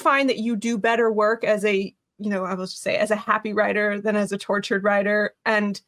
find that you do better work as a, I will just say as a happy writer than as a tortured writer? And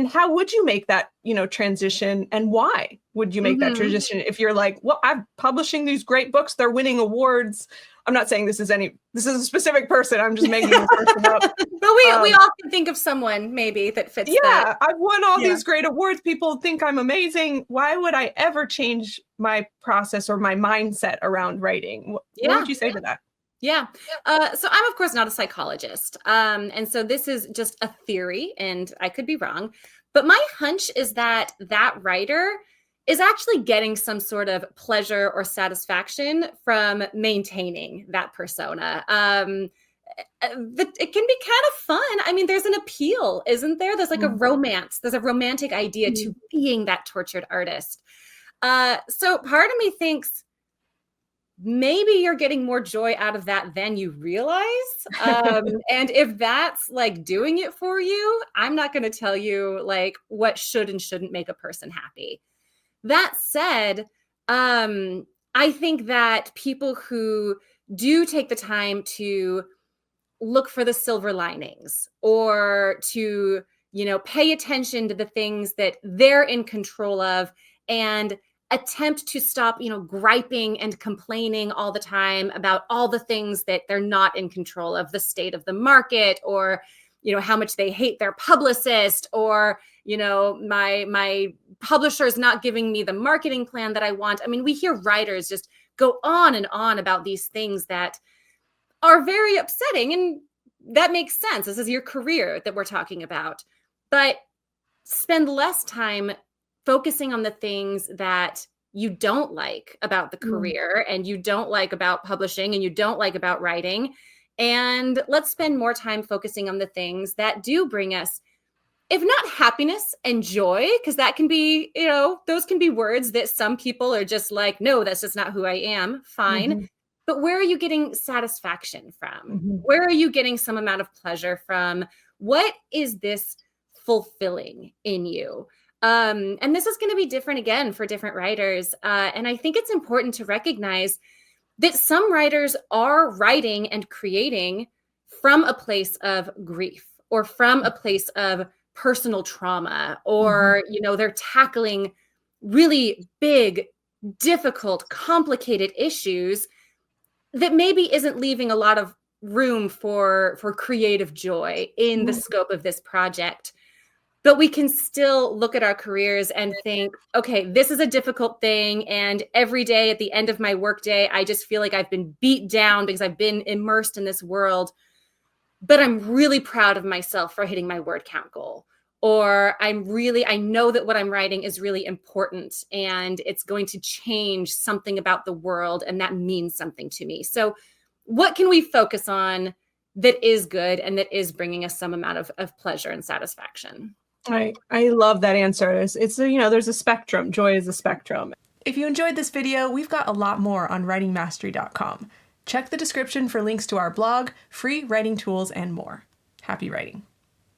how would you make that, transition, and why would you make that transition if you're like, well, I'm publishing these great books, they're winning awards. I'm not saying this is a specific person. I'm just making this person up. But we all can think of someone maybe that fits that. I've won all these great awards. People think I'm amazing. Why would I ever change my process or my mindset around writing? What would you say to that? Yeah. So I'm, of course, not a psychologist. And so this is just a theory, and I could be wrong. But my hunch is that writer is actually getting some sort of pleasure or satisfaction from maintaining that persona. It can be kind of fun. I mean, there's an appeal, isn't there? There's like a romance. There's a romantic idea to being that tortured artist. So part of me thinks, maybe you're getting more joy out of that than you realize. And if that's like doing it for you, I'm not going to tell you like what should and shouldn't make a person happy. That said, I think that people who do take the time to look for the silver linings, or to, pay attention to the things that they're in control of, and attempt to stop, griping and complaining all the time about all the things that they're not in control of, the state of the market, or, how much they hate their publicist, or, my publisher is not giving me the marketing plan that I want. I mean, we hear writers just go on and on about these things that are very upsetting, and that makes sense. This is your career that we're talking about, but spend less time focusing on the things that you don't like about the career, and you don't like about publishing, and you don't like about writing. And let's spend more time focusing on the things that do bring us, if not happiness and joy, because that can be, those can be words that some people are just like, no, that's just not who I am. Fine. But where are you getting satisfaction from? Where are you getting some amount of pleasure from? What is this fulfilling in you? And this is going to be different again for different writers. And I think it's important to recognize that some writers are writing and creating from a place of grief, or from a place of personal trauma, or, they're tackling really big, difficult, complicated issues that maybe isn't leaving a lot of room for creative joy in the scope of this project. But we can still look at our careers and think, okay, this is a difficult thing. And every day at the end of my workday, I just feel like I've been beat down because I've been immersed in this world. But I'm really proud of myself for hitting my word count goal. Or I know that what I'm writing is really important, and it's going to change something about the world, and that means something to me. So what can we focus on that is good and that is bringing us some amount of pleasure and satisfaction? I love that answer. It's there's a spectrum. Joy is a spectrum. If you enjoyed this video, we've got a lot more on writingmastery.com. Check the description for links to our blog, free writing tools, and more. Happy writing.